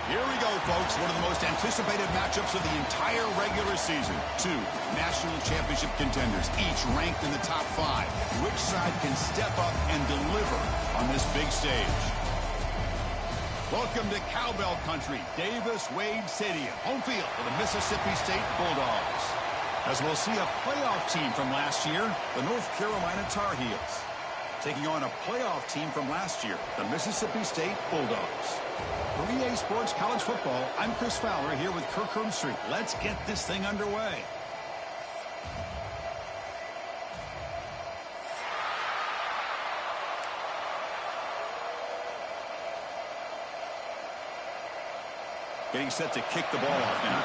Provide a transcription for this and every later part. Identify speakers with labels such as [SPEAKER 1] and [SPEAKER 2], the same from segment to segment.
[SPEAKER 1] Here we go, folks. One of the most anticipated matchups of the entire regular season. Two national championship contenders, each ranked in the top 5. Which side can step up and deliver on this big stage? Welcome to Cowbell Country, Davis-Wade Stadium, home field for the Mississippi State Bulldogs. As we'll see a playoff team from last year, the North Carolina Tar Heels, taking on a playoff team from last year, the Mississippi State Bulldogs. For EA Sports College Football, I'm Chris Fowler here with Kirk Herbstreit. Let's get this thing underway. Getting set to kick the ball off now.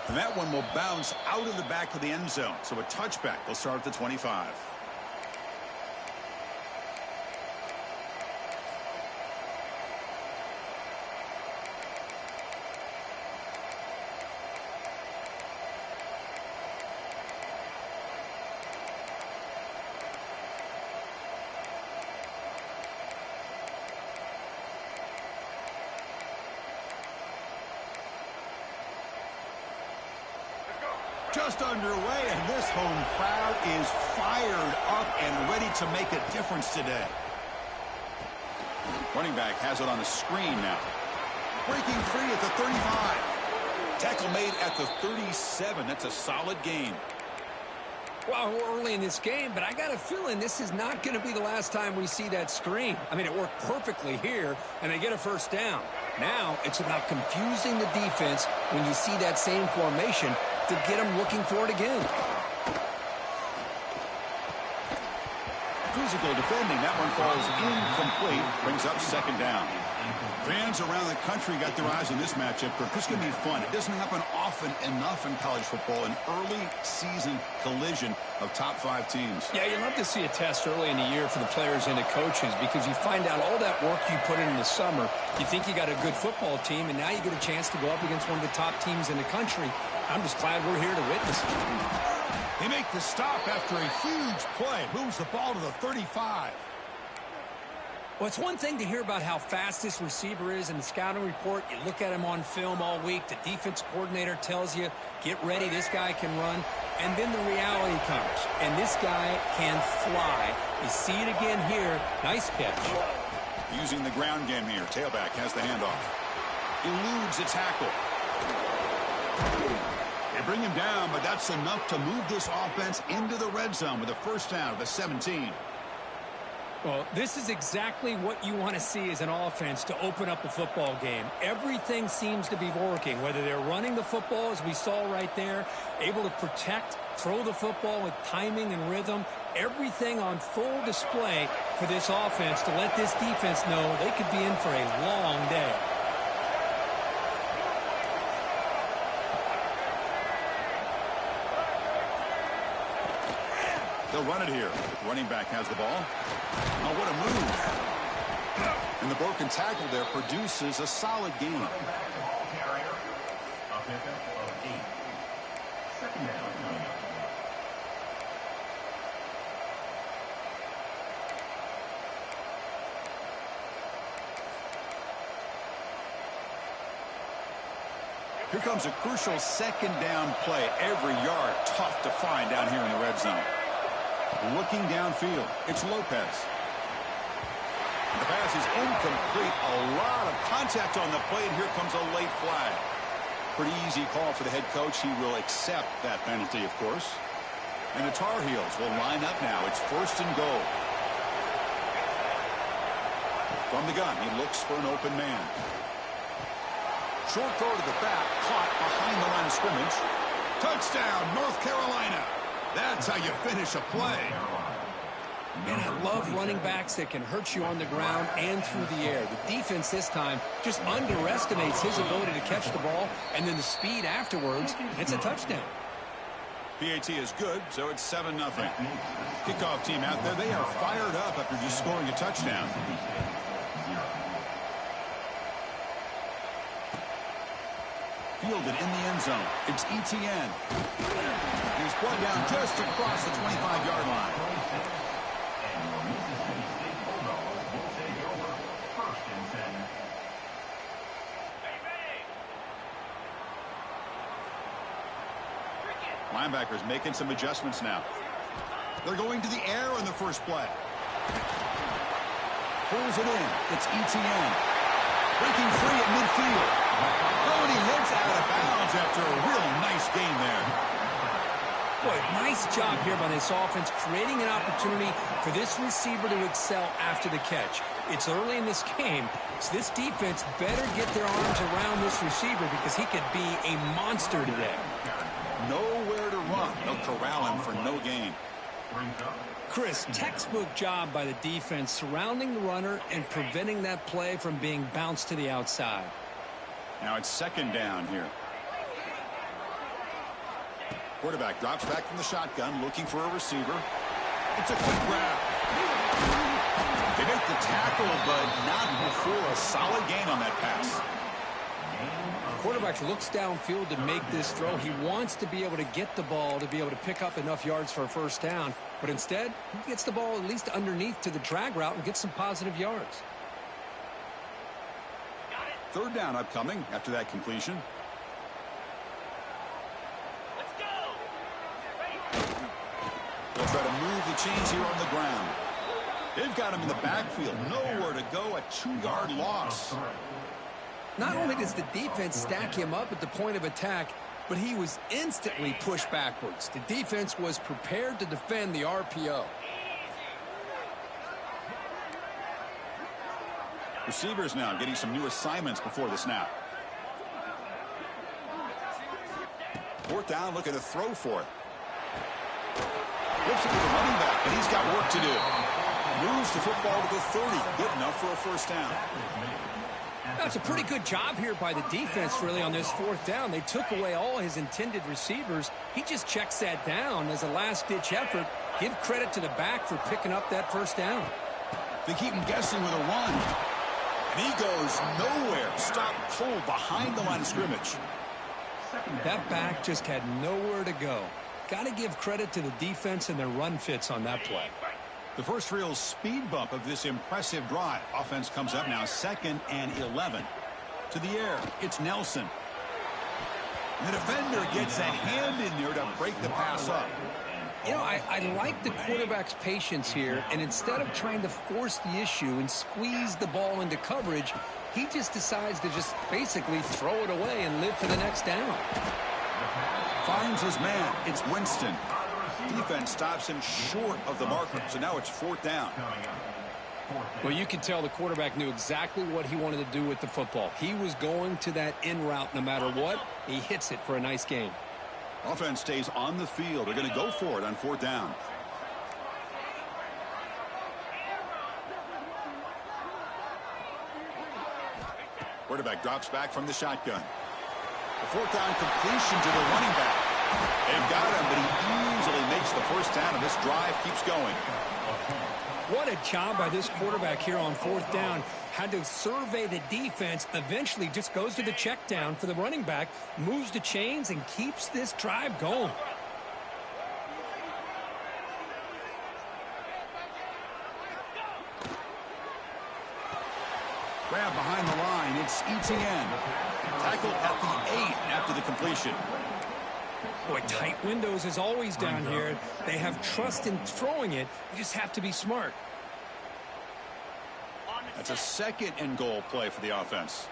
[SPEAKER 1] And that one will bounce out of the back of the end zone. So a touchback will start at the 25. Just underway, and this home crowd is fired up and ready to make a difference today. Running back has it on the screen now. Breaking free at the 35. Tackle made at the 37. That's a solid gain.
[SPEAKER 2] Well, we're early in this game, but I got a feeling this is not going to be the last time we see that screen. I mean, it worked perfectly here, and they get a first down. Now it's about confusing the defense when you see that same formation to get them looking for it again.
[SPEAKER 1] Physical defending. That one falls incomplete. Brings up second down. Fans around the country got their eyes on this matchup. This is going to be fun. It doesn't happen often enough in college football. An early season collision of top 5 teams.
[SPEAKER 2] Yeah, you love to see a test early in the year for the players and the coaches because you find out all that work you put in the summer. You think you got a good football team, and now you get a chance to go up against one of the top teams in the country. I'm just glad we're here to witness it.
[SPEAKER 1] They make the stop after a huge play. Moves the ball to the 35.
[SPEAKER 2] Well, it's one thing to hear about how fast this receiver is in the scouting report. You look at him on film all week. The defense coordinator tells you, get ready, this guy can run. And then the reality comes, and this guy can fly. You see it again here. Nice catch.
[SPEAKER 1] Using the ground game here. Tailback has the handoff. Eludes a tackle. They bring him down, but that's enough to move this offense into the red zone with a first down at the 17.
[SPEAKER 2] Well, this is exactly what you want to see as an offense to open up a football game. Everything seems to be working, whether they're running the football, as we saw right there, able to protect, throw the football with timing and rhythm, everything on full display for this offense to let this defense know they could be in for a long day.
[SPEAKER 1] They'll run it here. Running back has the ball. Oh, what a move. And the broken tackle there produces a solid gain. Here comes a crucial second down play. Every yard tough to find down here in the red zone. Looking downfield, it's Lopez. The pass is incomplete. A lot of contact on the play, and here comes a late flag. Pretty easy call for the head coach. He will accept that penalty, of course. And the Tar Heels will line up now. It's first and goal. From the gun, he looks for an open man. Short throw to the back, caught behind the line of scrimmage. Touchdown, North Carolina. That's how you finish a play.
[SPEAKER 2] And I love running backs that can hurt you on the ground and through the air. The defense this time just underestimates his ability to catch the ball, and then the speed afterwards, it's a touchdown.
[SPEAKER 1] PAT is good, so it's 7-0. Kickoff team out there, they are fired up after just scoring a touchdown. Fielded in the end zone. It's ETN. He's brought down just across the 25-yard line. Linebackers making some adjustments now. They're going to the air on the first play. Pulls it in. It's ETN. Breaking free at midfield. Oh, and he heads out of bounds after a real nice game there.
[SPEAKER 2] Boy, nice job here by this offense, creating an opportunity for this receiver to excel after the catch. It's early in this game, so this defense better get their arms around this receiver because he could be a monster today.
[SPEAKER 1] Nowhere to run. They'll corral him for no gain.
[SPEAKER 2] Chris, textbook job by the defense surrounding the runner and preventing that play from being bounced to the outside.
[SPEAKER 1] Now it's second down here. Quarterback drops back from the shotgun, looking for a receiver. It's a quick grab. They make the tackle, but not before a solid gain on that pass.
[SPEAKER 2] Quarterback looks downfield to make this throw. He wants to be able to get the ball to be able to pick up enough yards for a first down. But instead, he gets the ball at least underneath to the drag route and gets some positive yards.
[SPEAKER 1] Third down upcoming after that completion. They'll try to move the chains here on the ground. They've got him in the backfield. Nowhere to go. A 2-yard loss.
[SPEAKER 2] Not only does the defense stack him up at the point of attack, but he was instantly pushed backwards. The defense was prepared to defend the RPO.
[SPEAKER 1] Receivers now getting some new assignments before the snap. Fourth down, looking to throw for it. Flips it to the running back, and he's got work to do. Moves the football to the 30. Good enough for a first down.
[SPEAKER 2] That's a pretty good job here by the defense, really, on this fourth down. They took away all his intended receivers. He just checks that down as a last-ditch effort. Give credit to the back for picking up that first down.
[SPEAKER 1] They keep him guessing with a run. And he goes nowhere. Stop cold behind the line of scrimmage.
[SPEAKER 2] That back just had nowhere to go. Got to give credit to the defense and their run fits on that play.
[SPEAKER 1] The first real speed bump of this impressive drive. Offense comes up now 2nd and 11. To the air, it's Nelson. And the defender gets a hand in there to break the pass up.
[SPEAKER 2] You know, I like the quarterback's patience here, and instead of trying to force the issue and squeeze the ball into coverage, he just decides to just basically throw it away and live for the next down.
[SPEAKER 1] Finds his man. It's Winston. Defense stops him short of the marker, so now it's fourth down.
[SPEAKER 2] Well, you can tell the quarterback knew exactly what he wanted to do with the football. He was going to that in route no matter what. He hits it for a nice gain.
[SPEAKER 1] Offense stays on the field. They're going to go for it on fourth down. Quarterback drops back from the shotgun. The fourth down completion to the running back. They've got him, but he easily makes the first down, and this drive keeps going.
[SPEAKER 2] What a job by this quarterback here on fourth down. Had to survey the defense, eventually just goes to the check down for the running back, moves the chains, and keeps this drive going.
[SPEAKER 1] Grab behind the line. It's ETN. Tackled at the 8 after the completion.
[SPEAKER 2] Boy, tight windows as always down here. They have trust in throwing it. You just have to be smart.
[SPEAKER 1] That's a 2nd and goal play for the offense.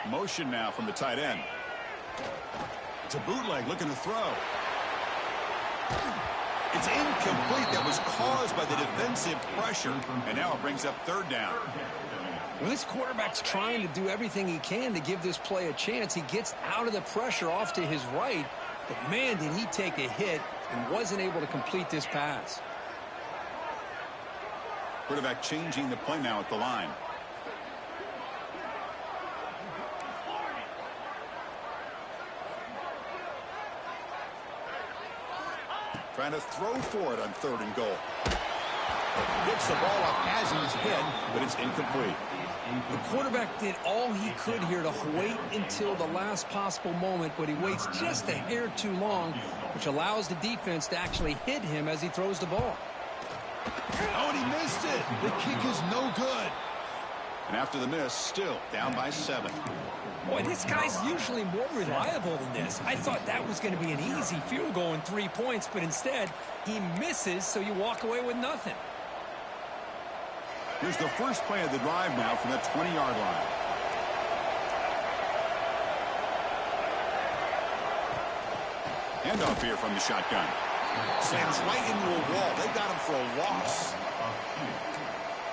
[SPEAKER 1] Motion now from the tight end. It's a bootleg looking to throw. It's incomplete. That was caused by the defensive pressure. And now it brings up third down.
[SPEAKER 2] Well, this quarterback's trying to do everything he can to give this play a chance. He gets out of the pressure off to his right. But, man, did he take a hit and wasn't able to complete this pass.
[SPEAKER 1] Quarterback changing the play now at the line. Trying to throw for it on 3rd and goal. Gets the ball off Hazen's head, but it's incomplete.
[SPEAKER 2] The quarterback did all he could here to wait until the last possible moment, but he waits just a hair too long, which allows the defense to actually hit him as he throws the ball.
[SPEAKER 1] Oh, and he missed it. The kick is no good. And after the miss, still down by 7.
[SPEAKER 2] Boy, this guy's usually more reliable than this. I thought that was going to be an easy field goal and 3 points, but instead, he misses, so you walk away with nothing.
[SPEAKER 1] Here's the first play of the drive now from the 20-yard line. Handoff here from the shotgun. Slams right into a wall. They got him for a loss.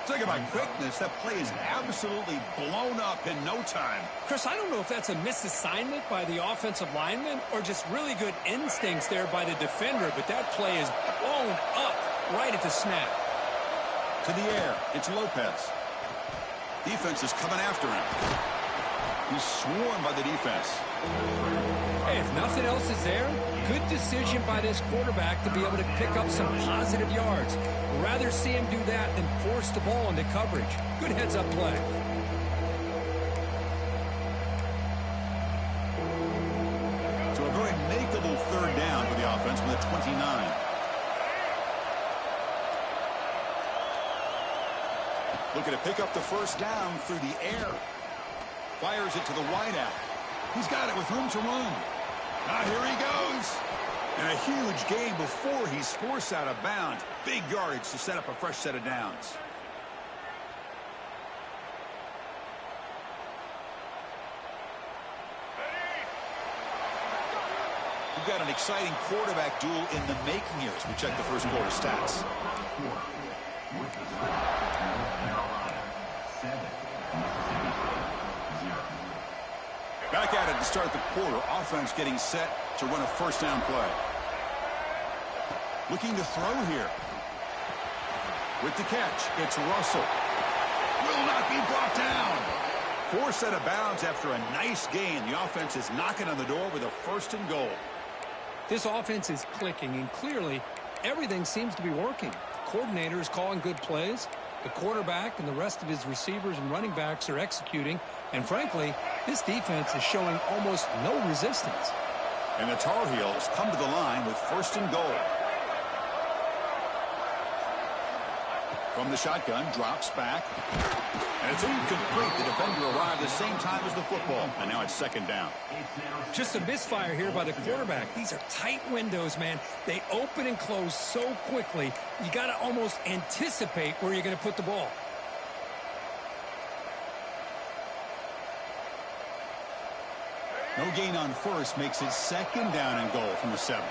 [SPEAKER 1] Talk about quickness. That play is absolutely blown up in no time.
[SPEAKER 2] Chris, I don't know if that's a misassignment by the offensive lineman or just really good instincts there by the defender, but that play is blown up right at the snap.
[SPEAKER 1] To the air, it's Lopez. Defense is coming after him. He's swarmed by the defense.
[SPEAKER 2] Hey, if nothing else is there, good decision by this quarterback to be able to pick up some positive yards. Rather see him do that than force the ball into coverage. Good heads-up play.
[SPEAKER 1] So a very makeable third down for the offense from the 29. Looking to pick up the first down through the air. Fires it to the wideout. He's got it with room to run. Now here he goes. And a huge gain before he's forced out of bounds. Big yardage to set up a fresh set of downs. We've got an exciting quarterback duel in the making here as we check the first quarter stats. Back at it to start the quarter. Offense getting set to run a first down play. Looking to throw here. With the catch, it's Russell. Will not be brought down. Forced out of bounds after a nice gain. The offense is knocking on the door with a first and goal.
[SPEAKER 2] This offense is clicking, and clearly everything seems to be working. The coordinator is calling good plays. The quarterback and the rest of his receivers and running backs are executing. And frankly, this defense is showing almost no resistance.
[SPEAKER 1] And the Tar Heels come to the line with first and goal. From the shotgun, drops back. And it's incomplete. The defender arrived the same time as the football. And now it's second down.
[SPEAKER 2] Just a misfire here by the quarterback. These are tight windows, man. They open and close so quickly, you got to almost anticipate where you're going to put the ball.
[SPEAKER 1] No gain on first makes it second down and goal from the 7.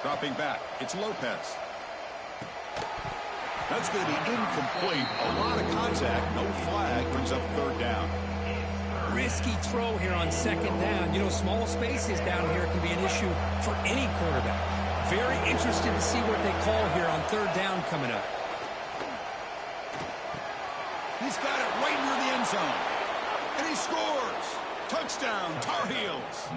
[SPEAKER 1] Dropping back, it's Lopez. That's going to be incomplete. A lot of contact, no flag, brings up third down.
[SPEAKER 2] Risky throw here on second down. You know, small spaces down here can be an issue for any quarterback. Very interested to see what they call here on third down coming up.
[SPEAKER 1] He's got it right near the end zone. And he scores. Touchdown, Tar Heels.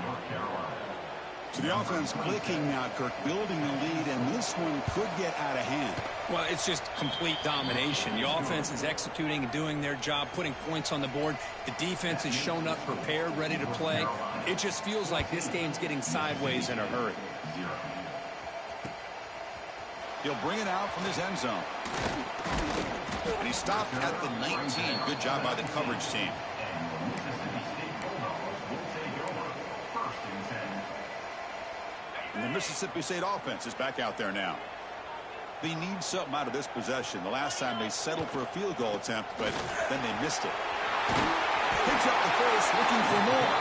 [SPEAKER 1] So the offense clicking now, Kirk, building the lead, and this one could get out of hand.
[SPEAKER 2] Well, it's just complete domination. The offense is executing and doing their job, putting points on the board. The defense has shown up prepared, ready to play. It just feels like this game's getting sideways in a hurry.
[SPEAKER 1] He'll bring it out from his end zone. And he stopped at the 19. Good job by the coverage team. And the Mississippi State offense is back out there now. They need something out of this possession. The last time they settled for a field goal attempt, but then they missed it. Picks up the first, looking for more.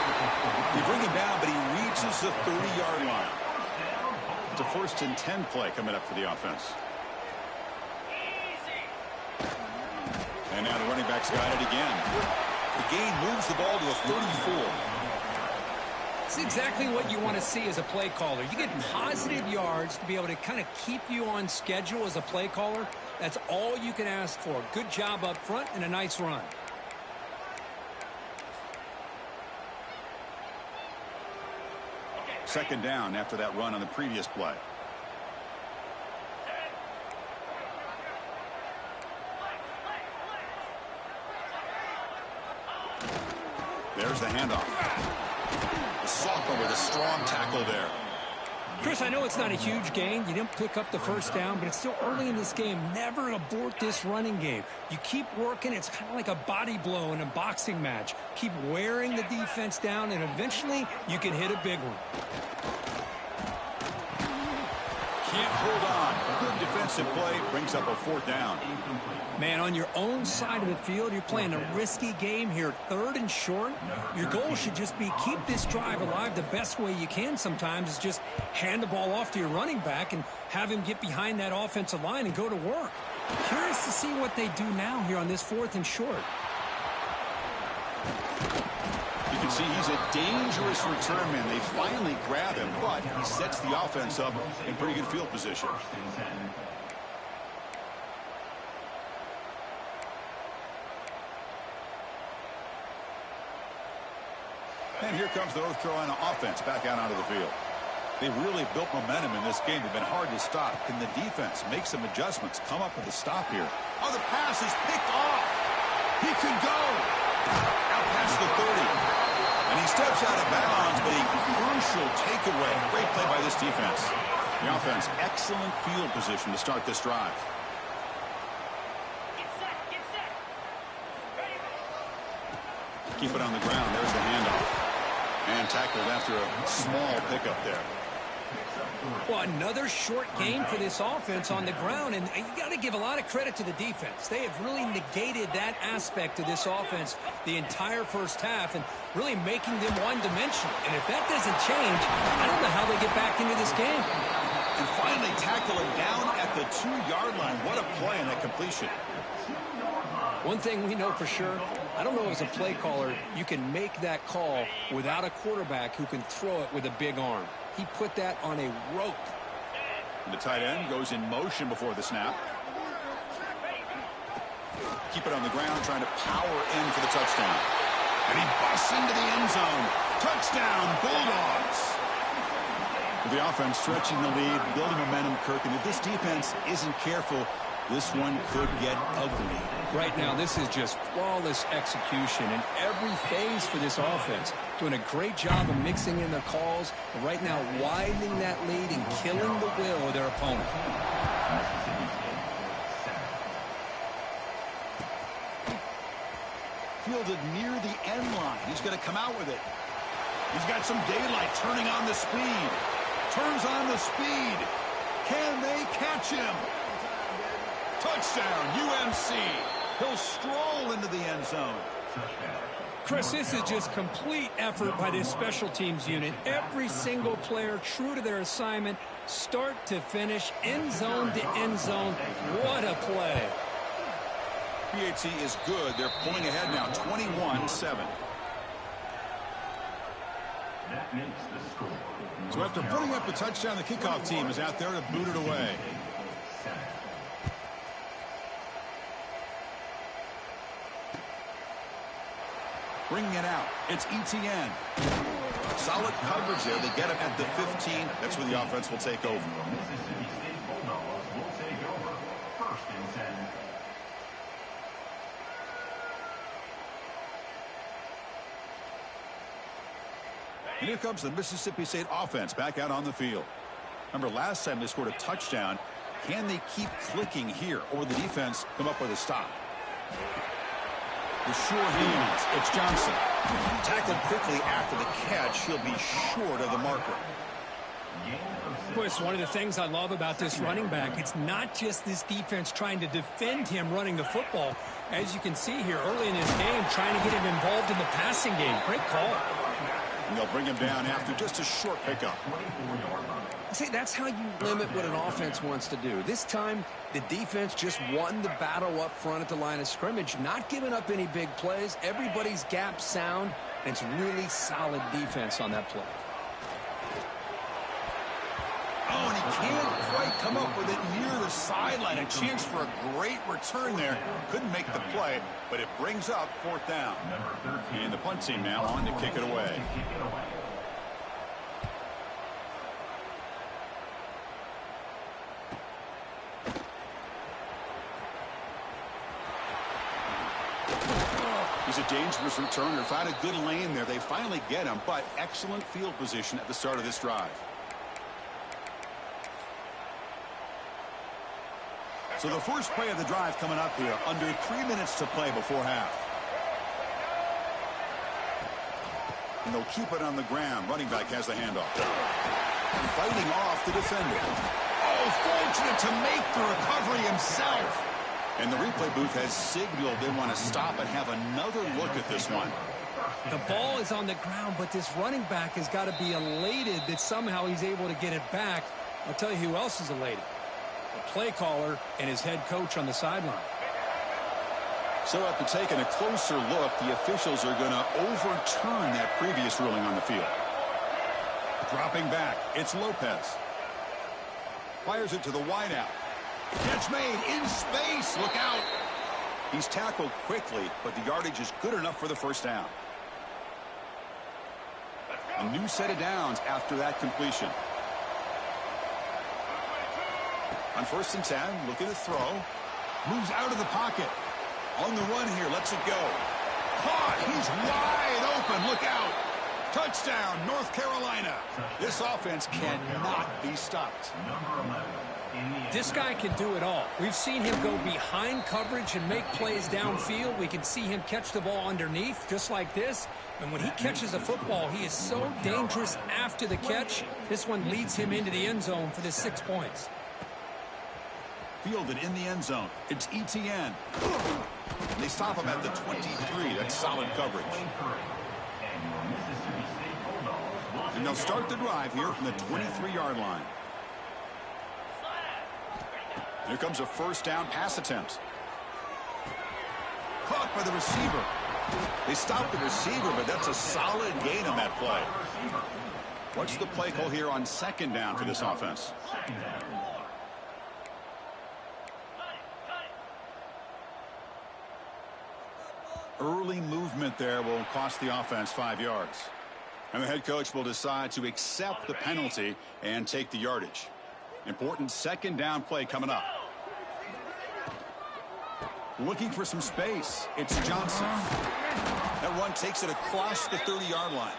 [SPEAKER 1] They bring him down, but he reaches the 30-yard line. It's a first and 10 play coming up for the offense. And now the running back's got it again. The gain moves the ball to a 34.
[SPEAKER 2] It's exactly what you want to see as a play caller. You get positive yards to be able to kind of keep you on schedule as a play caller. That's all you can ask for. Good job up front and a nice run.
[SPEAKER 1] Second down after that run on the previous play. There's the handoff. The sophomore with a strong tackle there.
[SPEAKER 2] Chris, I know it's not a huge gain. You didn't pick up the first down, but it's still early in this game. Never abort this running game. You keep working. It's kind of like a body blow in a boxing match. Keep wearing the defense down, and eventually you can hit a big one.
[SPEAKER 1] Can't hold on. Good defensive play brings up a 4th down.
[SPEAKER 2] Man, on your own side of the field, you're playing a risky game here. 3rd and short. Your goal should just be keep this drive alive the best way you can sometimes is just hand the ball off to your running back and have him get behind that offensive line and go to work. Curious to see what they do now here on this 4th and short.
[SPEAKER 1] You can see he's a dangerous return man. They finally grab him, but he sets the offense up in pretty good field position. And here comes the North Carolina offense back out onto the field. They've really built momentum in this game. They've been hard to stop. Can the defense make some adjustments, come up with a stop here? Oh, the pass is picked off. He can go. Out past the 30. And he steps out of bounds, but a crucial takeaway. Great play by this defense. The offense, excellent field position to start this drive. Keep it on the ground. There's the handoff. And tackled after a small pickup there.
[SPEAKER 2] Well, another short game for this offense on the ground, and you got to give a lot of credit to the defense. They have really negated that aspect of this offense the entire first half and really making them one-dimensional. And if that doesn't change, I don't know how they get back into this game.
[SPEAKER 1] And finally tackle it down at the 2-yard line. What a play on that completion.
[SPEAKER 2] One thing we know for sure, I don't know as a play caller, you can make that call without a quarterback who can throw it with a big arm. He put that on a rope.
[SPEAKER 1] The tight end goes in motion before the snap. Keep it on the ground, trying to power in for the touchdown. And he busts into the end zone. Touchdown, Bulldogs. With the offense stretching the lead, building momentum, Kirk, and if this defense isn't careful, this one could get ugly.
[SPEAKER 2] Right now, this is just flawless execution in every phase for this offense. Doing a great job of mixing in the calls. But right now, widening that lead and killing the will of their opponent.
[SPEAKER 1] Fielded near the end line. He's going to come out with it. He's got some daylight turning on the speed. Turns on the speed. Can they catch him? Touchdown, UNC. He'll stroll into the end zone.
[SPEAKER 2] Chris, this is just complete effort by this special teams unit. Every single player true to their assignment, start to finish, end zone to end zone. What a play.
[SPEAKER 1] PHC is good. They're pulling ahead now, 21-7. So after putting up a touchdown, the kickoff team is out there to boot it away. Bringing it out. It's ETN. Solid coverage there. They get him at the 15. That's where the offense will take over. And here comes the Mississippi State offense back out on the field. Remember last time they scored a touchdown. Can they keep clicking here, or will the defense come up with a stop? The sure hands. It's Johnson. Tackled quickly after the catch. He'll be short of the marker.
[SPEAKER 2] Chris, one of the things I love about this running back, it's not just this defense trying to defend him running the football. As you can see here early in this game, trying to get him involved in the passing game. Great call.
[SPEAKER 1] And they'll bring him down after just a short pickup.
[SPEAKER 2] See, that's how you limit what an offense wants to do. This time, the defense just won the battle up front at the line of scrimmage, not giving up any big plays. Everybody's gap sound, and it's really solid defense on that play.
[SPEAKER 1] Oh, and he can't quite come up with it near the sideline. A chance for a great return there. Couldn't make the play, but it brings up 4th down. And the punt team now on to kick it away. He's a dangerous returner. Found a good lane there. They finally get him, but excellent field position at the start of this drive. So the first play of the drive coming up here. Under 3 minutes to play before half. And they'll keep it on the ground. Running back has the handoff. Fighting off the defender. Oh, fortunate to make the recovery himself. And the replay booth has signaled they want to stop and have another look at this one.
[SPEAKER 2] The ball is on the ground, but this running back has got to be elated that somehow he's able to get it back. I'll tell you who else is elated. The play caller and his head coach on the sideline.
[SPEAKER 1] So after taking a closer look, the officials are going to overturn that previous ruling on the field. Dropping back, it's Lopez. Fires it to the wideout. Catch made in space. Look out. He's tackled quickly, but the yardage is good enough for the first down. A new set of downs after that completion. On 1st and 10, looking to throw. Moves out of the pocket. On the run here, lets it go. Caught. He's wide open. Look out. Touchdown, North Carolina. This offense cannot be stopped.
[SPEAKER 2] This guy can do it all. We've seen him go behind coverage and make plays downfield. We can see him catch the ball underneath, just like this. And when he catches a football, he is so dangerous after the catch. This one leads him into the end zone for the 6 points.
[SPEAKER 1] Fielded in the end zone. It's ETN. They stop him at the 23. That's solid coverage. And they'll start the drive here from the 23-yard line. Here comes a first down pass attempt. Caught by the receiver. They stopped the receiver, but that's a solid gain on that play. What's the play call here on 2nd down for this offense? Early movement there will cost the offense 5 yards. And the head coach will decide to accept the penalty and take the yardage. Important 2nd down play coming up. Looking for some space. It's Johnson. That run takes it across the 30-yard line.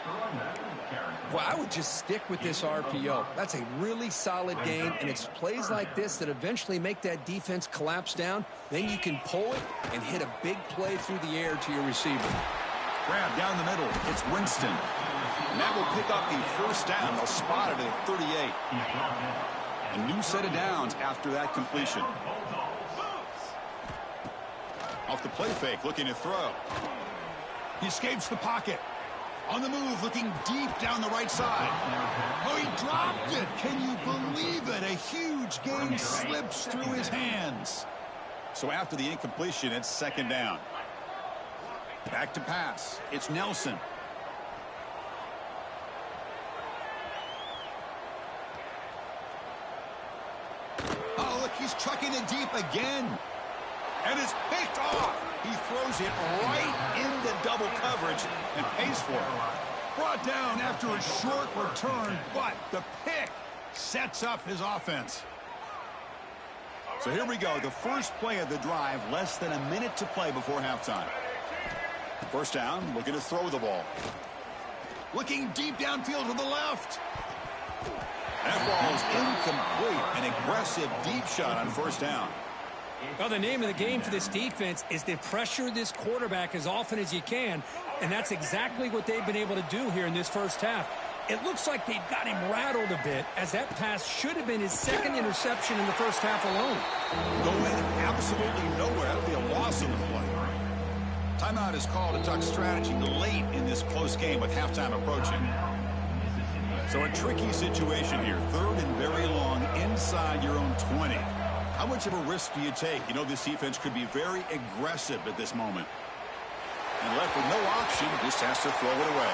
[SPEAKER 2] Well, I would just stick with this RPO. That's a really solid game, and it's plays like this that eventually make that defense collapse down. Then you can pull it and hit a big play through the air to your receiver.
[SPEAKER 1] Grab down the middle. It's Winston. And that will pick up the first down. They'll spot it at 38. A new set of downs after that completion. Off the play fake, looking to throw. He escapes the pocket. On the move, looking deep down the right side. Oh, he dropped it. Can you believe it? A huge gain slips through his hands. So after the incompletion, it's 2nd down. Back to pass. It's Nelson. Oh, look, he's chucking it deep again. And it's picked off. He throws it right into double coverage and pays for it. Brought down after a short return, but the pick sets up his offense. So here we go. The first play of the drive, less than a minute to play before halftime. First down, looking to throw the ball. Looking deep downfield to the left. That ball is incomplete. An aggressive deep shot on first down.
[SPEAKER 2] Well, the name of the game for this defense is to pressure this quarterback as often as you can, and that's exactly what they've been able to do here in this first half. It looks like they've got him rattled a bit, as that pass should have been his 2nd interception in the first half alone.
[SPEAKER 1] Going absolutely nowhere. That'll be a loss in the play. Timeout is called to talk strategy late in this close game with halftime approaching. So a tricky situation here. 3rd and very long inside your own 20. How much of a risk do you take? You know this defense could be very aggressive at this moment. And left with no option, just has to throw it away.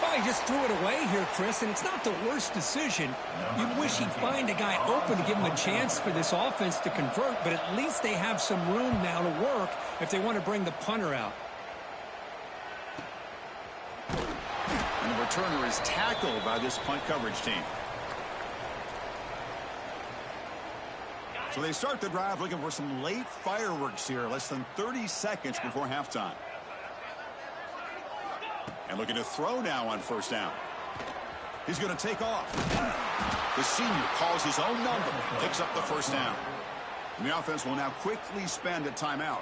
[SPEAKER 2] Well, he just threw it away here, Chris, and it's not the worst decision. You wish he'd find a guy open to give him a chance for this offense to convert, but at least they have some room now to work if they want to bring the punter out.
[SPEAKER 1] And the returner is tackled by this punt coverage team. So they start the drive looking for some late fireworks here, less than 30 seconds before halftime. And looking to throw now on first down. He's going to take off. The senior calls his own number, picks up the first down. And the offense will now quickly spend a timeout.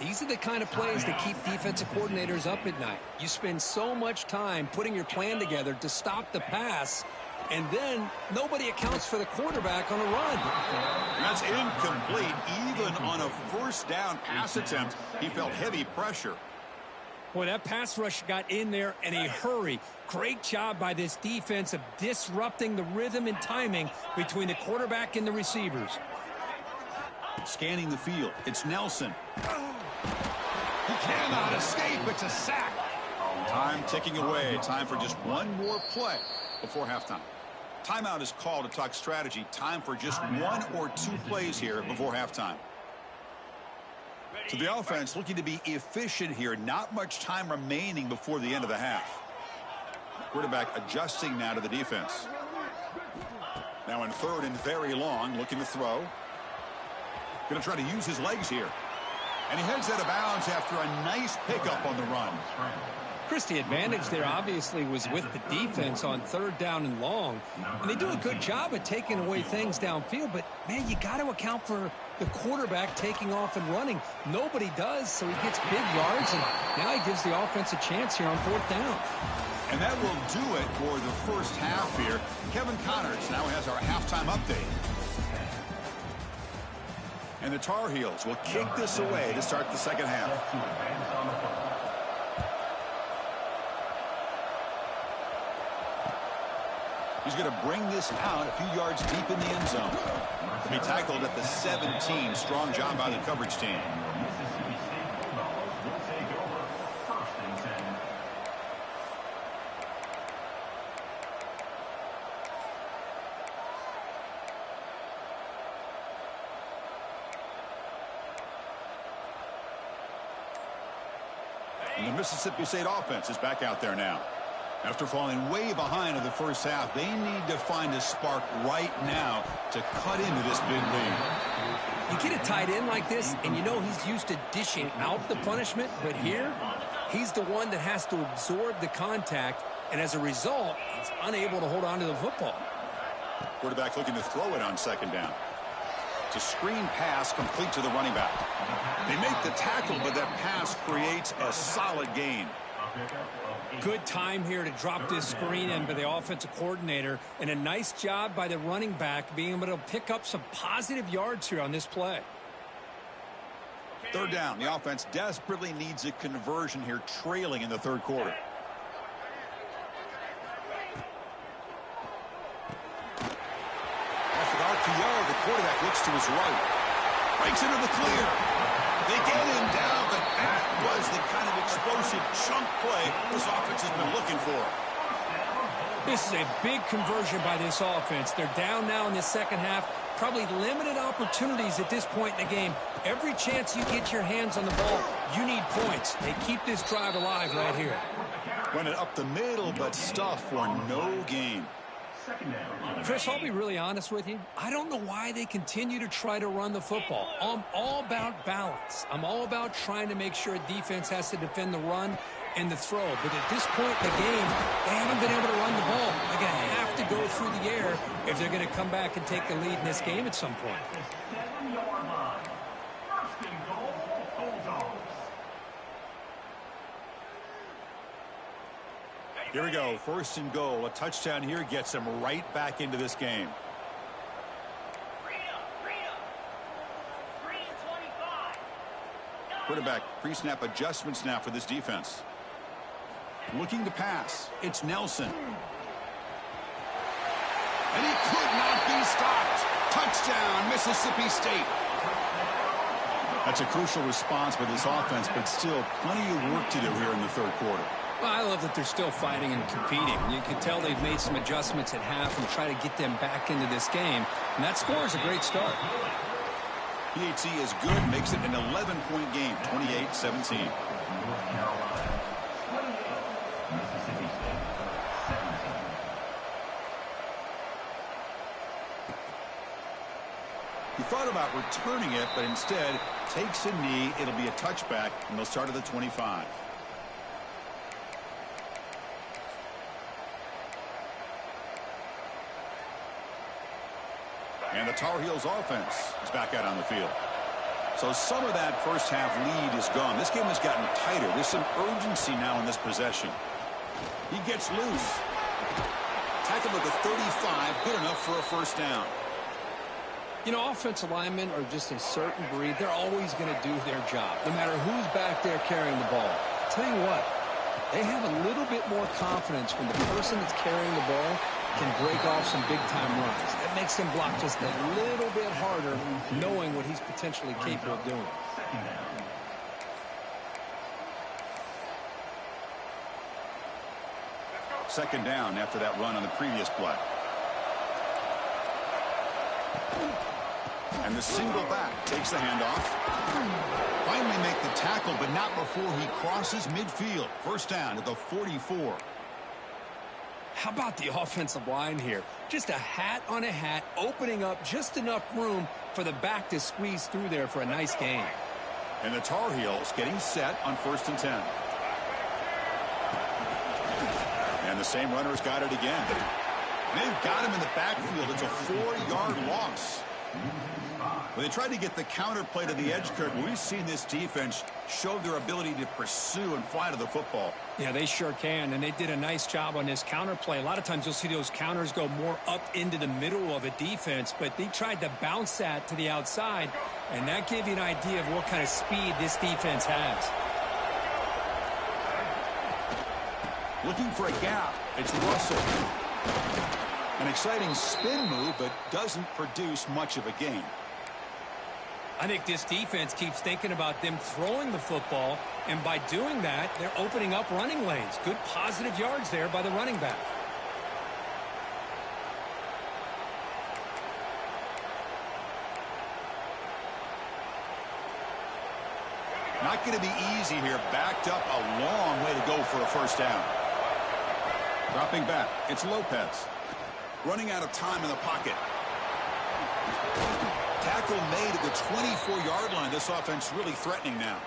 [SPEAKER 2] These are the kind of plays that keep defensive coordinators up at night. You spend so much time putting your plan together to stop the pass, and then nobody accounts for the quarterback on a run.
[SPEAKER 1] That's incomplete. Even on a first down pass attempt, he felt heavy pressure.
[SPEAKER 2] Boy, that pass rush got in there in a hurry. Great job by this defense of disrupting the rhythm and timing between the quarterback and the receivers.
[SPEAKER 1] Scanning the field, it's Nelson. He cannot escape. It's a sack. Time ticking away. Time for just one more play before halftime. Timeout is called to talk strategy. Time for just one or two plays here before halftime. So the offense looking to be efficient here. Not much time remaining before the end of the half. Quarterback adjusting now to the defense. Now in third and very long, looking to throw. Going to try to use his legs here. And he heads out of bounds after a nice pickup on the run.
[SPEAKER 2] Chris, the advantage there obviously was with the defense on third down and long. And they do a good job at taking away things downfield. But, man, you got to account for the quarterback taking off and running. Nobody does, so he gets big yards. And now he gives the offense a chance here on fourth down.
[SPEAKER 1] And that will do it for the first half here. Kevin Connors now has our halftime update. And the Tar Heels will kick this away to start the second half. He's going to bring this out a few yards deep in the end zone. To be tackled at the 17. Strong job by the coverage team. And the Mississippi State offense is back out there now. After falling way behind in the first half, they need to find a spark right now to cut into this big lead.
[SPEAKER 2] You get a tight end like this, and you know he's used to dishing out the punishment, but here, he's the one that has to absorb the contact, and as a result, he's unable to hold on to the football.
[SPEAKER 1] Quarterback looking to throw it on second down. It's a screen pass complete to the running back. They make the tackle, but that pass creates a solid gain.
[SPEAKER 2] Good time here to drop this screen in by the offensive coordinator, and a nice job by the running back being able to pick up some positive yards here on this play.
[SPEAKER 1] Third down. The offense desperately needs a conversion here, trailing in the third quarter. RPO, the quarterback looks to his right. Breaks into the clear. They get him down, but that was the kind of explosive chunk play this offense has been looking for.
[SPEAKER 2] This is a big conversion by this offense. They're down now in the second half. Probably limited opportunities at this point in the game. Every chance you get your hands on the ball, you need points. They keep this drive alive right here.
[SPEAKER 1] Run it up the middle, but stuff for no gain.
[SPEAKER 2] Chris, I'll be really honest with you. I don't know why they continue to try to run the football. I'm all about balance. I'm all about trying to make sure a defense has to defend the run and the throw. But at this point in the game, they haven't been able to run the ball. They're going to have to go through the air if they're going to come back and take the lead in this game at some point.
[SPEAKER 1] Here we go. First and goal. A touchdown here gets them right back into this game. Quarterback pre-snap adjustments now for this defense. Looking to pass. It's Nelson. And he could not be stopped. Touchdown, Mississippi State. That's a crucial response by this offense, but still plenty of work to do here in the third quarter.
[SPEAKER 2] Well, I love that they're still fighting and competing. You can tell they've made some adjustments at half and try to get them back into this game. And that score is a great start.
[SPEAKER 1] PHC is good, makes it an 11-point game, 28-17. He thought about returning it, but instead takes a knee. It'll be a touchback, and they'll start at the 25. the Tar Heels offense is back out on the field. So some of that first half lead is gone. This game has gotten tighter. There's some urgency now in this possession. He gets loose. Tackle at the 35, good enough for a first down.
[SPEAKER 2] You know, offensive linemen are just a certain breed. They're always going to do their job, no matter who's back there carrying the ball. I'll tell you what, they have a little bit more confidence when the person that's carrying the ball can break off some big-time runs. That makes them block just a little bit harder, knowing what he's potentially capable of doing.
[SPEAKER 1] Second down after that run on the previous play. And the single back takes the handoff. Finally make the tackle, but not before he crosses midfield. First down at the 44.
[SPEAKER 2] How about the offensive line here? Just a hat on a hat, opening up just enough room for the back to squeeze through there for a nice gain.
[SPEAKER 1] And the Tar Heels getting set on 1st and 10. And the same runner's got it again. They've got him in the backfield. It's a 4-yard loss. When they tried to get the counter play to the edge, Kurt, we've seen this defense show their ability to pursue and fly to the football.
[SPEAKER 2] Yeah, they sure can, and they did a nice job on this counter play. A lot of times you'll see those counters go more up into the middle of a defense, but they tried to bounce that to the outside, and that gave you an idea of what kind of speed this defense has.
[SPEAKER 1] Looking for a gap. It's Russell. An exciting spin move, but doesn't produce much of a gain.
[SPEAKER 2] I think this defense keeps thinking about them throwing the football, and by doing that, they're opening up running lanes. Good positive yards there by the running back.
[SPEAKER 1] Not going to be easy here. Backed up a long way to go for a first down. Dropping back, it's Lopez. Running out of time in the pocket. Tackle made at the 24-yard line. This offense really threatening now.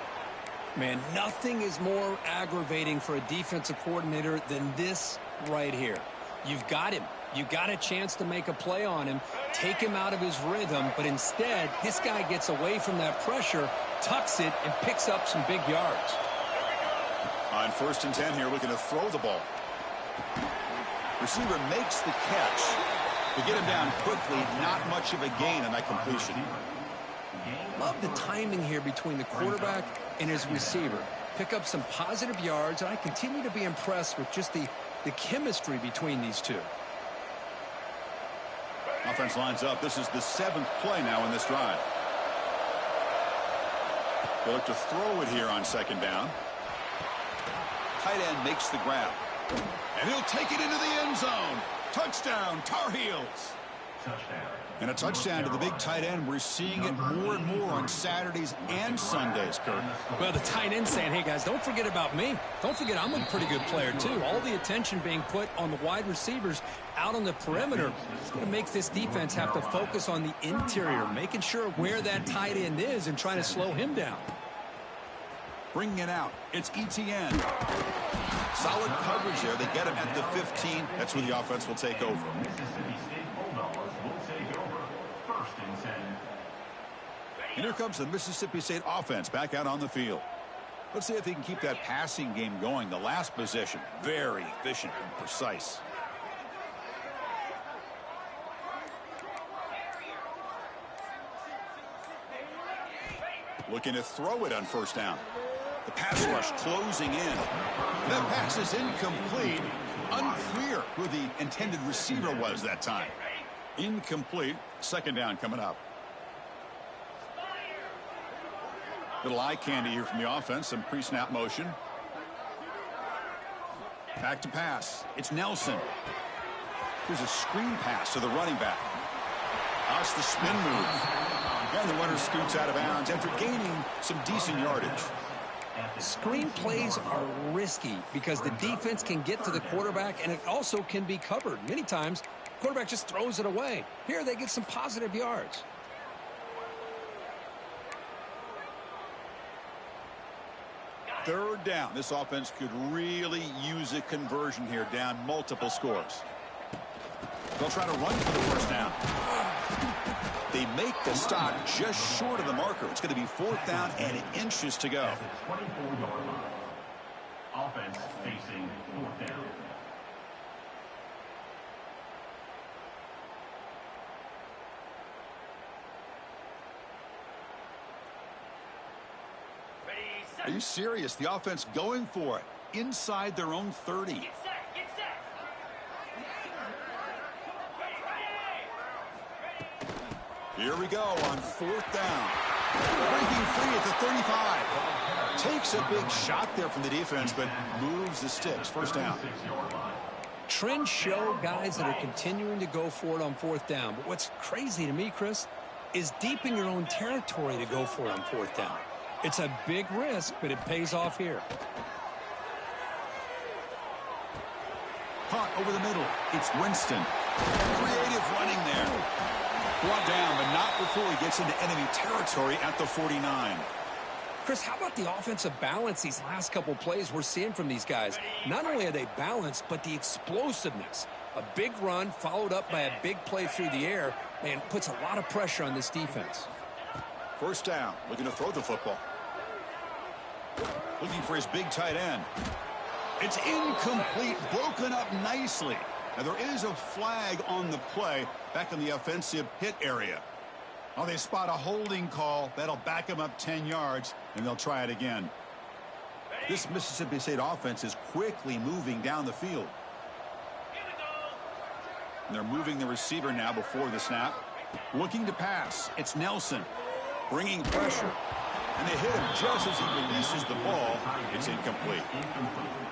[SPEAKER 2] Man, nothing is more aggravating for a defensive coordinator than this right here. You've got him. You got a chance to make a play on him, take him out of his rhythm, but instead, this guy gets away from that pressure, tucks it, and picks up some big yards.
[SPEAKER 1] On 1st and 10 here, looking to throw the ball. Receiver makes the catch. To get him down quickly, not much of a gain on that completion.
[SPEAKER 2] Love the timing here between the quarterback and his receiver. Pick up some positive yards, and I continue to be impressed with just the chemistry between these two.
[SPEAKER 1] Offense lines up. This is the 7th play now in this drive. They look to throw it here on 2nd down. Tight end makes the grab. And he'll take it into the end zone. Touchdown, Tar Heels. And a touchdown to the big tight end. We're seeing it more and more on Saturdays and Sundays, Kurt.
[SPEAKER 2] Well, the tight end saying, hey, guys, don't forget about me. Don't forget I'm a pretty good player, too. All the attention being put on the wide receivers out on the perimeter. It's going to make this defense have to focus on the interior, making sure where that tight end is and trying to slow him down.
[SPEAKER 1] Bringing it out. It's ETN. Solid coverage there. They get him at the 15. That's where the offense will take over. And here comes the Mississippi State offense back out on the field. Let's see if they can keep that passing game going. The last possession, very efficient and precise. Looking to throw it on 1st down. The pass rush closing in. That pass is incomplete. Unclear who the intended receiver was that time. Incomplete. 2nd down coming up. Little eye candy here from the offense. Some pre-snap motion. Back to pass. It's Nelson. Here's a screen pass to the running back. That's the spin move. And the runner scoots out of bounds after gaining some decent yardage.
[SPEAKER 2] Screen plays are risky because the defense can get to the quarterback, and it also can be covered. Many times, the quarterback just throws it away. Here, they get some positive yards.
[SPEAKER 1] Third down. This offense could really use a conversion here, down multiple scores. They'll try to run for the 1st down. They make the stop just short of the marker. It's going to be 4th down and inches to go.
[SPEAKER 3] 24-yard line. Offense facing 4th down.
[SPEAKER 1] Are you serious? The offense going for it inside their own 30.
[SPEAKER 4] Get set, get set.
[SPEAKER 1] Here we go on 4th down. Breaking free at the 35. Takes a big shot there from the defense, but moves the sticks. 1st down.
[SPEAKER 2] Trends show guys that are continuing to go for it on 4th down. But what's crazy to me, Chris, is deep in your own territory to go for it on 4th down. It's a big risk, but it pays off here.
[SPEAKER 1] Punt over the middle. It's Winston. Creative running there. Brought down, but not before he gets into enemy territory at the 49.
[SPEAKER 2] Chris, how about the offensive balance these last couple plays we're seeing from these guys? Not only are they balanced, but the explosiveness. A big run followed up by a big play through the air, man, puts a lot of pressure on this defense.
[SPEAKER 1] 1st down, looking to throw the football. Looking for his big tight end. It's incomplete, broken up nicely. Now there is a flag on the play back in the offensive hit area. Oh, they spot a holding call. That'll back them up 10 yards, and they'll try it again. This Mississippi State offense is quickly moving down the field. And they're moving the receiver now before the snap. Looking to pass. It's Nelson. Bringing pressure. And they hit him just as he releases the ball. It's incomplete.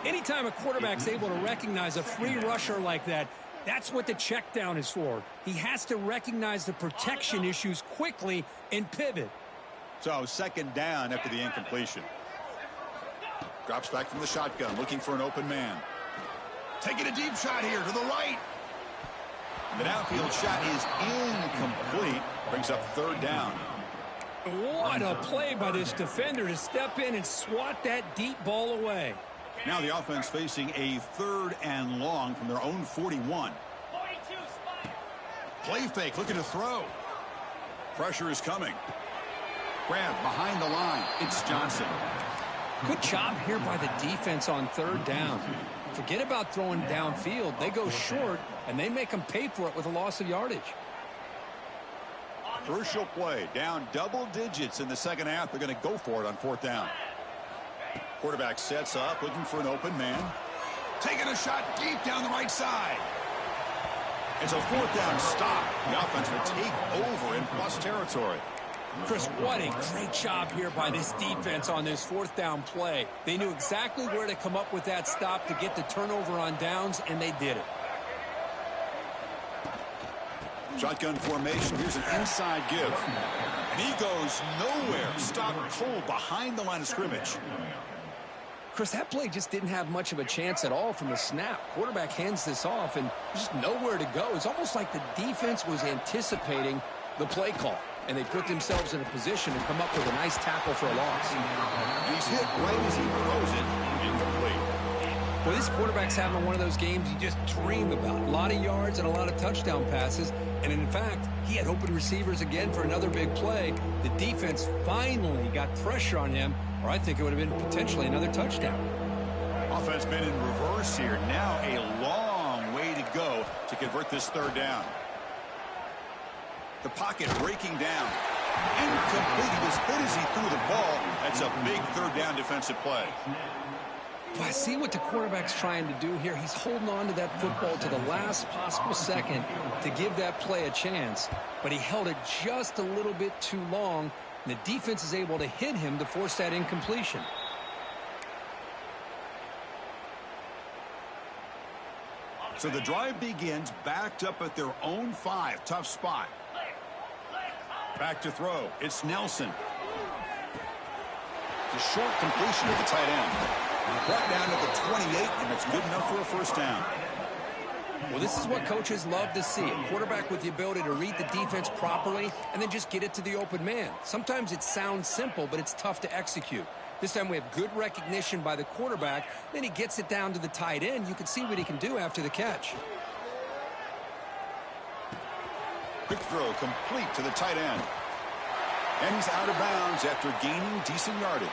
[SPEAKER 2] Anytime a quarterback's able to recognize a free rusher like that, that's what the check down is for. He has to recognize the protection issues quickly and pivot.
[SPEAKER 1] So 2nd down after the incompletion. Drops back from the shotgun, looking for an open man. Taking a deep shot here to the right. The downfield shot is incomplete. Brings up 3rd down.
[SPEAKER 2] What a play by this defender to step in and swat that deep ball away.
[SPEAKER 1] Now the offense facing a 3rd and long from their own 41. Play fake, looking to throw. Pressure is coming. Grab behind the line. It's Johnson.
[SPEAKER 2] Good job here by the defense on 3rd down. Forget about throwing downfield. They go short, and they make them pay for it with a loss of yardage.
[SPEAKER 1] Crucial play. Down double digits in the 2nd half. They're going to go for it on 4th down. Quarterback sets up, looking for an open man. Taking a shot deep down the right side. It's a 4th down stop. The offense will take over in plus territory.
[SPEAKER 2] Chris, what a great job here by this defense on this 4th down play. They knew exactly where to come up with that stop to get the turnover on downs, and they did it.
[SPEAKER 1] Shotgun formation. Here's an inside give. And he goes nowhere. Stop cold behind the line of scrimmage.
[SPEAKER 2] Chris, that play just didn't have much of a chance at all from the snap. Quarterback hands this off, and there's just nowhere to go. It's almost like the defense was anticipating the play call, and they put themselves in a position to come up with a nice tackle for a loss.
[SPEAKER 1] He's hit right as he throws it. Incomplete.
[SPEAKER 2] Well, this quarterback's having one of those games you just dream about. A lot of yards and a lot of touchdown passes. And in fact, he had open receivers again for another big play. The defense finally got pressure on him, or I think it would have been potentially another touchdown.
[SPEAKER 1] Offense been in reverse here. Now a long way to go to convert this 3rd down. The pocket breaking down. Incomplete. He was hit as he threw the ball. That's a big 3rd down defensive play.
[SPEAKER 2] Well, I see what the quarterback's trying to do here. He's holding on to that football to the last possible second to give that play a chance. But he held it just a little bit too long. And the defense is able to hit him to force that incompletion.
[SPEAKER 1] So the drive begins backed up at their own 5. Tough spot. Back to throw. It's Nelson. The short completion of the tight end. Brought down to the 28, and it's good enough for a 1st down.
[SPEAKER 2] Well, this is what coaches love to see. A quarterback with the ability to read the defense properly and then just get it to the open man. Sometimes it sounds simple, but it's tough to execute. This time we have good recognition by the quarterback. Then he gets it down to the tight end. You can see what he can do after the catch.
[SPEAKER 1] Quick throw complete to the tight end. And he's out of bounds after gaining decent yardage.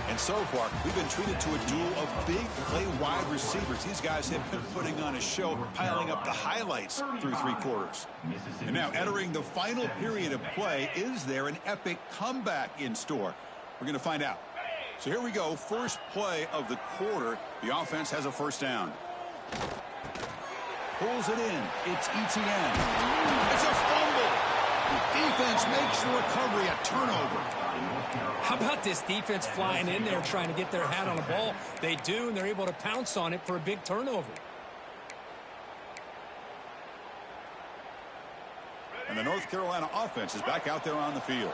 [SPEAKER 1] And so far, we've been treated to a duel of big play wide receivers. These guys have been putting on a show, piling up the highlights through 3 quarters. And now entering the final period of play, is there an epic comeback in store? We're going to find out. So here we go, first play of the quarter. The offense has a first down. Pulls it in. It's ETN. It's a fumble. Defense makes the recovery a turnover.
[SPEAKER 2] How about this defense flying in there trying to get their hat on the ball? They do, and they're able to pounce on it for a big turnover.
[SPEAKER 1] And the North Carolina offense is back out there on the field.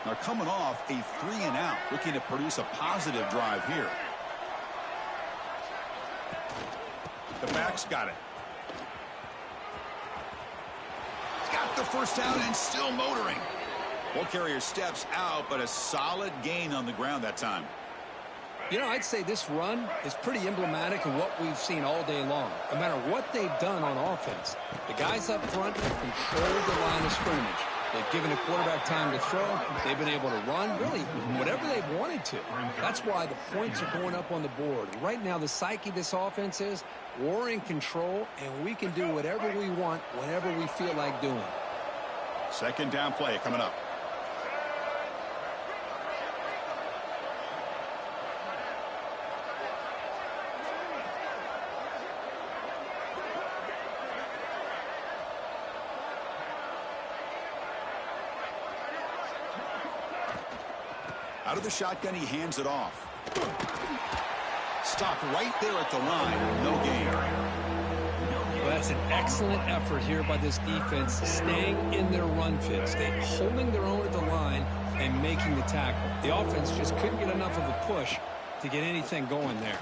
[SPEAKER 1] Now coming off a 3-and-out, looking to produce a positive drive here. The back's got it. He's got the first down and still motoring. Ball carrier steps out, but a solid gain on the ground that time.
[SPEAKER 2] You know, I'd say this run is pretty emblematic of what we've seen all day long. No matter what they've done on offense, the guys up front have controlled the line of scrimmage. They've given the quarterback time to throw. They've been able to run, really, whatever they've wanted to. That's why the points are going up on the board. Right now, the psyche of this offense is we're in control, and we can do whatever we want whenever we feel like doing it.
[SPEAKER 1] Second down play coming up. Out of the shotgun, he hands it off. Stopped right there at the line. No gain.
[SPEAKER 2] Well, that's an excellent effort here by this defense, staying in their run fits. They're holding their own at the line and making the tackle. The offense just couldn't get enough of a push to get anything going there.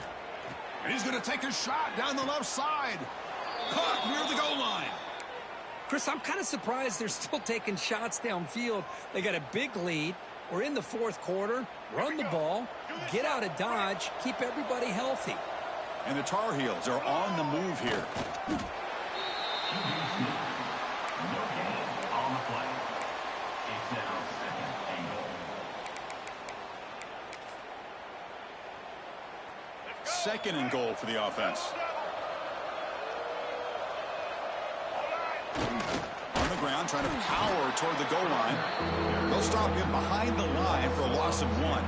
[SPEAKER 1] And he's going to take a shot down the left side. Caught near the goal line.
[SPEAKER 2] Chris, I'm kind of surprised they're still taking shots downfield. They got a big lead. We're in the fourth quarter. Run the ball, get out of Dodge, keep everybody healthy.
[SPEAKER 1] And the Tar Heels are on the move here.
[SPEAKER 3] On the play. It's now 2nd and goal.
[SPEAKER 1] Second and goal for the offense. On the ground, trying to power toward the goal line. They'll stop him behind the line for a loss of 1.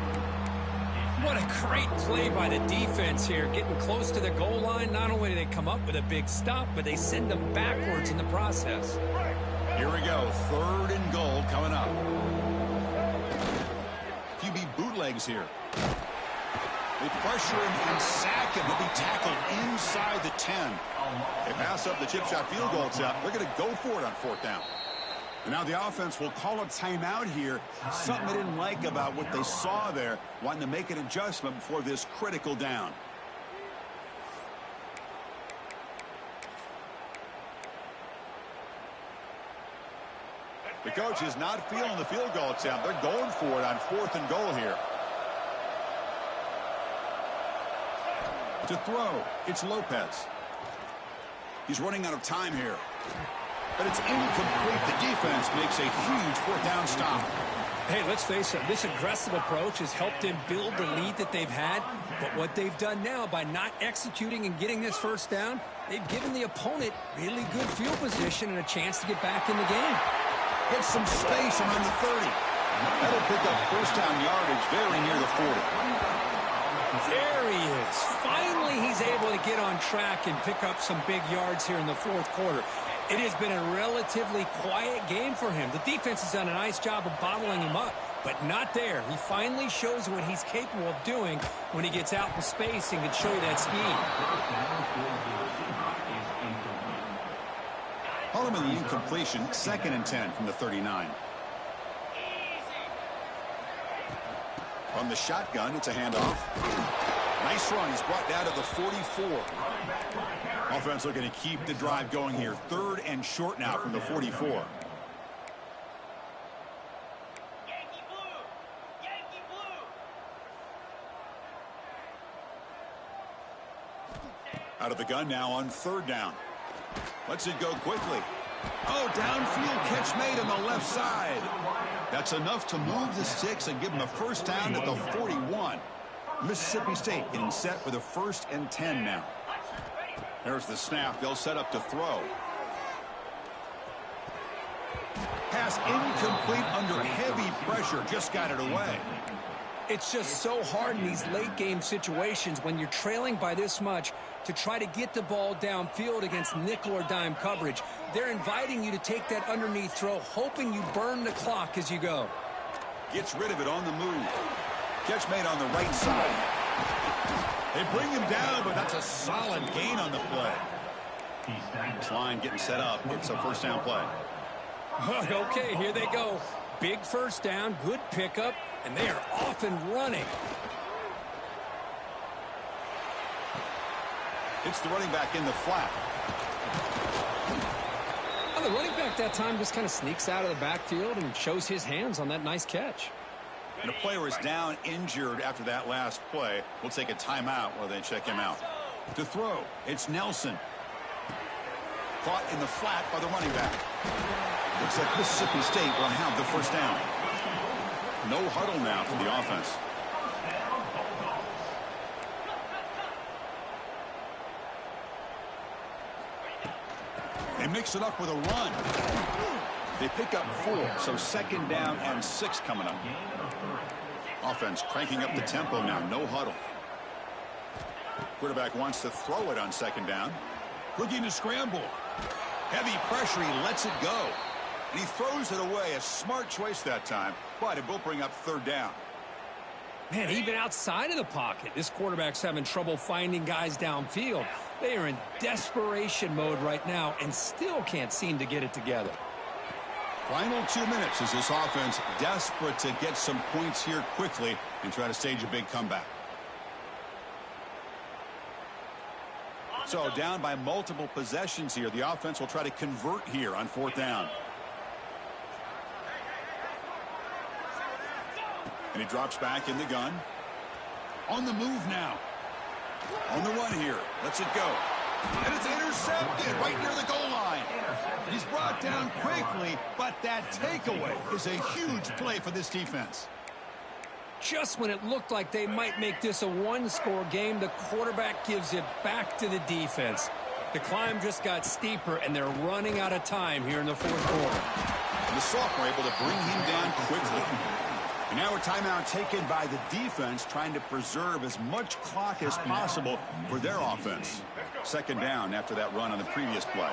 [SPEAKER 2] What a great play by the defense here, getting close to the goal line. Not only do they come up with a big stop, but they send them backwards in the process.
[SPEAKER 1] Here we go, 3rd and goal coming up. QB bootlegs here. They pressure him and sack him. He'll be tackled inside the 10. They pass up the chip shot field goal attempt. They're going to go for it on 4th down. And now the offense will call a timeout here. Something they didn't like about what they saw there, wanting to make an adjustment before this critical down. The coach is not feeling the field goal attempt. They're going for it on 4th and goal here. To throw, it's Lopez. He's running out of time here. But it's incomplete. The defense makes a huge 4th down stop.
[SPEAKER 2] Hey, let's face it, this aggressive approach has helped them build the lead that they've had. But what they've done now by not executing and getting this first down, they've given the opponent really good field position and a chance to get back in the game.
[SPEAKER 1] Get some space around the 30. That'll pick up first down yardage very near the 40.
[SPEAKER 2] There he is. Finally, he's able to get on track and pick up some big yards here in the 4th quarter. It has been a relatively quiet game for him. The defense has done a nice job of bottling him up, but not there. He finally shows what he's capable of doing when he gets out in space and can show you that speed.
[SPEAKER 1] Holloman the incompletion, 2nd and 10 from the 39. From the shotgun, it's a handoff. Nice run. He's brought down to the 44. Offense looking to keep the drive going here. 3rd and short now from the 44.
[SPEAKER 4] Yankee blue! Yankee blue!
[SPEAKER 1] Out of the gun now on 3rd down. Lets it go quickly. Oh, downfield catch made on the left side. That's enough to move the sticks and give them a first down at the 41. Mississippi State getting set for the 1st and 10 now. There's the snap. They'll set up to throw. Pass incomplete under heavy pressure. Just got it away.
[SPEAKER 2] It's just so hard in these late game situations when you're trailing by this much to try to get the ball downfield against nickel or dime coverage. They're inviting you to take that underneath throw, hoping you burn the clock as you go.
[SPEAKER 1] Gets rid of it on the move. Catch made on the right side. They bring him down, but that's a solid gain on the play. This line getting set up. It's a first down play.
[SPEAKER 2] Okay, here they go. Big first down, good pickup, and they are off and running.
[SPEAKER 1] It's the running back in the flat.
[SPEAKER 2] Well, the running back that time just kind of sneaks out of the backfield and shows his hands on that nice catch.
[SPEAKER 1] And the player is down injured after that last play. We'll take a timeout while they check him out. To throw, it's Nelson. Caught in the flat by the running back. Looks like Mississippi State will have the first down. No huddle now for the offense. They mix it up with a run. They pick up 4, so 2nd down and 6 coming up. Offense cranking up the tempo now, no huddle. Quarterback wants to throw it on 2nd down. Looking to scramble. Heavy pressure, he lets it go. And he throws it away. A smart choice that time, but it will bring up 3rd down.
[SPEAKER 2] Man, even outside of the pocket, this quarterback's having trouble finding guys downfield. They are in desperation mode right now and still can't seem to get it together.
[SPEAKER 1] Final 2 minutes as this offense desperate to get some points here quickly and try to stage a big comeback. So down by multiple possessions here. The offense will try to convert here on 4th down. And he drops back in the gun. On the move now. On the run here. Lets it go. And it's intercepted right near the goal line. He's brought down quickly, but that takeaway is a huge play for this defense.
[SPEAKER 2] Just when it looked like they might make this a one-score game, the quarterback gives it back to the defense. The climb just got steeper, and they're running out of time here in the 4th quarter.
[SPEAKER 1] And the sophomore able to bring him down quickly. And now a timeout taken by the defense, trying to preserve as much clock as possible for their offense. 2nd down after that run on the previous play.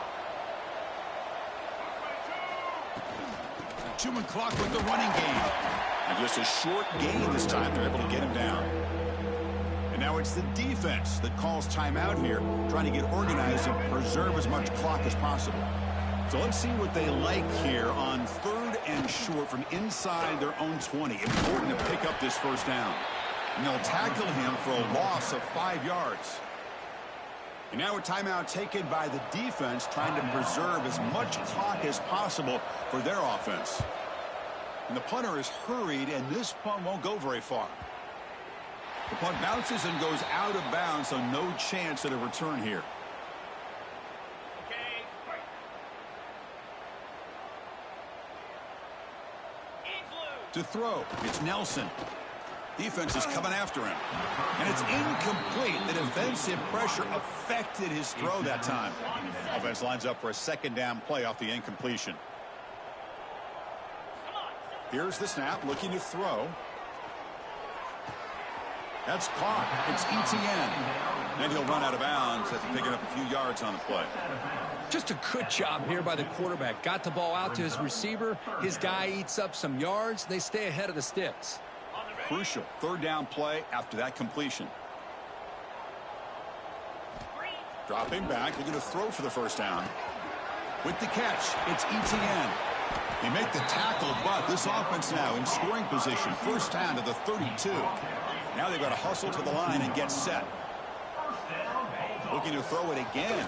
[SPEAKER 1] 2 and clock with the running game. And just a short gain this time. They're able to get him down. And now it's the defense that calls timeout here, trying to get organized and preserve as much clock as possible. So let's see what they like here on 3rd and short from inside their own 20. Important to pick up this first down. And they'll tackle him for a loss of 5 yards. And now a timeout taken by the defense, trying to preserve as much clock as possible for their offense. And the punter is hurried, and this punt won't go very far. The punt bounces and goes out of bounds, so no chance at a return here. To throw, it's Nelson. Defense is coming after him. And it's incomplete. The defensive pressure affected his throw that time. Offense lines up for a 2nd down play off the incompletion. Here's the snap, looking to throw. That's caught. It's ETN. And he'll run out of bounds after picking up a few yards on the play.
[SPEAKER 2] Just a good job here by the quarterback. Got the ball out to his receiver. His guy eats up some yards. They stay ahead of the sticks.
[SPEAKER 1] Crucial 3rd down play after that completion. Dropping back, looking to throw for the first down. With the catch, it's ETN. They make the tackle, but this offense now in scoring position. First down to the 32. Now they've got to hustle to the line and get set. Looking to throw it again.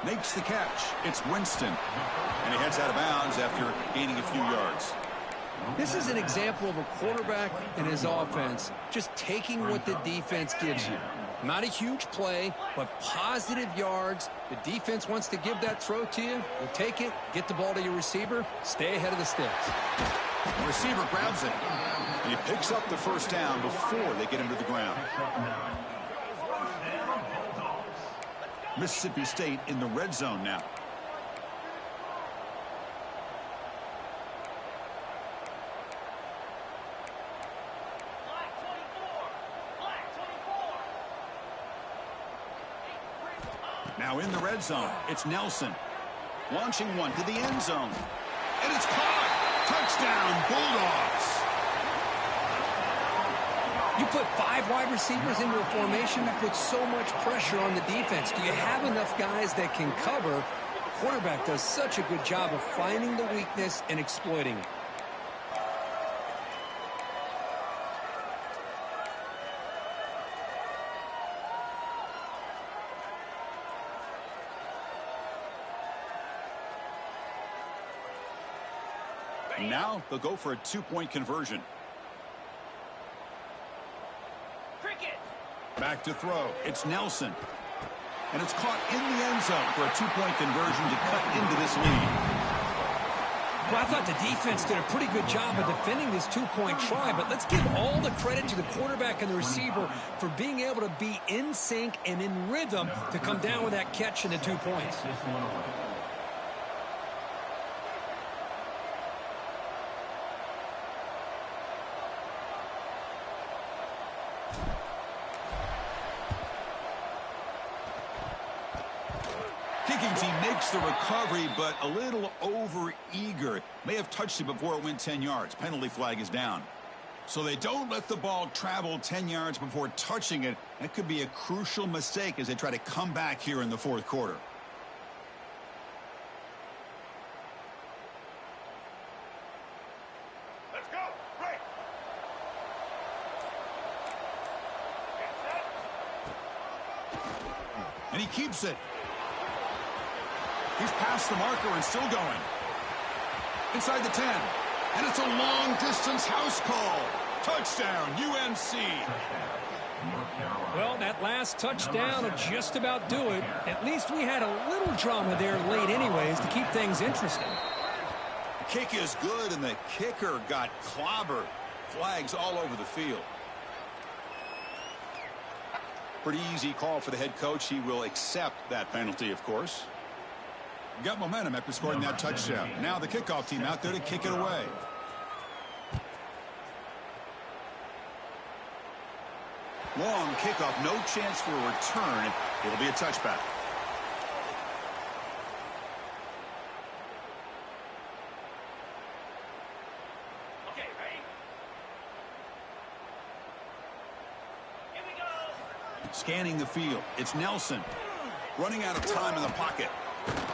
[SPEAKER 1] Makes the catch. It's Winston. And he heads out of bounds after gaining a few yards.
[SPEAKER 2] This is an example of a quarterback and his offense just taking what the defense gives you. Not a huge play, but positive yards. The defense wants to give that throw to you. You take it, get the ball to your receiver, stay ahead of the sticks.
[SPEAKER 1] The receiver grabs it. And he picks up the first down before they get him to the ground. Mississippi State in the red zone now. Now in the red zone, it's Nelson. Launching one to the end zone. And it's caught. Touchdown, Bulldogs.
[SPEAKER 2] You put 5 wide receivers into a formation that puts so much pressure on the defense. Do you have enough guys that can cover? The quarterback does such a good job of finding the weakness and exploiting it.
[SPEAKER 1] Now they'll go for a 2-point conversion.
[SPEAKER 4] Cricket.
[SPEAKER 1] Back to throw. It's Nelson. And it's caught in the end zone for a 2-point conversion to cut into this lead.
[SPEAKER 2] Well, I thought the defense did a pretty good job of defending this 2-point try, but let's give all the credit to the quarterback and the receiver for being able to be in sync and in rhythm to come down with that catch and the 2 points.
[SPEAKER 1] Kicking team makes the recovery, but a little over-eager. May have touched it before it went 10 yards. Penalty flag is down. So they don't let the ball travel 10 yards before touching it. That could be a crucial mistake as they try to come back here in the fourth quarter.
[SPEAKER 4] Let's go. Break.
[SPEAKER 1] And he keeps it. He's past the marker and still going. Inside the 10. And it's a long-distance house call. Touchdown, UNC.
[SPEAKER 2] Well, that last touchdown will just about do it. At least we had a little drama there late anyways to keep things interesting.
[SPEAKER 1] The kick is good, and the kicker got clobbered. Flags all over the field. Pretty easy call for the head coach. He will accept that penalty, of course. Got momentum after scoring that touchdown. Now the kickoff team out there to kick it away. Long kickoff, no chance for a return. It'll be a touchback.
[SPEAKER 4] Okay, ready? Here we go.
[SPEAKER 1] Scanning the field. It's Nelson. Running out of time in the pocket.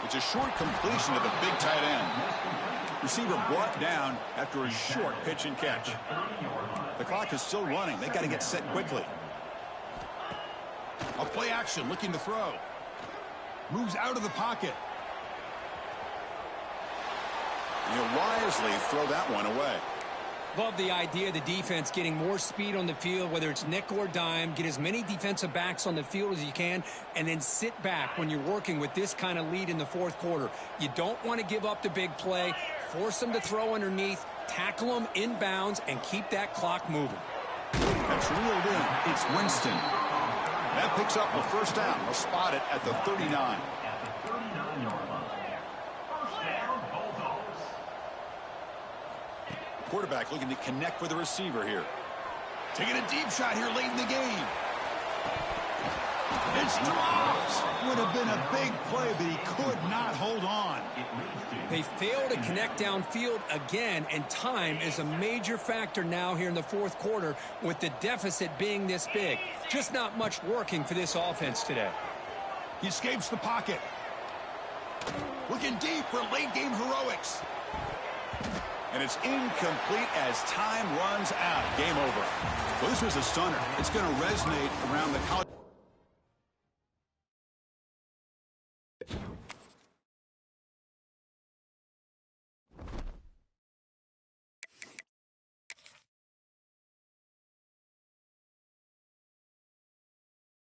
[SPEAKER 1] It's a short completion to the big tight end. Receiver brought down after a short pitch and catch. The clock is still running. They've got to get set quickly. A play action, looking to throw. Moves out of the pocket. He'll wisely throw that one away.
[SPEAKER 2] Love the idea of the defense getting more speed on the field, whether it's nickel or dime. Get as many defensive backs on the field as you can, and then sit back when you're working with this kind of lead in the fourth quarter. You don't want to give up the big play. Force them to throw underneath, tackle them inbounds, and keep that clock moving.
[SPEAKER 1] That's reeled in. It's Winston. That picks up a first down. They'll spot it at the 39.
[SPEAKER 3] At the 39-yard line. First down, Bulldogs.
[SPEAKER 1] Quarterback looking to connect with the receiver here. Taking a deep shot here late in the game. It's dropped. Would have been a big play, but he could not hold on.
[SPEAKER 2] They fail to connect downfield again, and time is a major factor now here in the fourth quarter with the deficit being this big. Just not much working for this offense today.
[SPEAKER 1] He escapes the pocket. Looking deep for late-game heroics. And it's incomplete as time runs out. Game over. Well, this was a stunner. It's going to resonate around the college.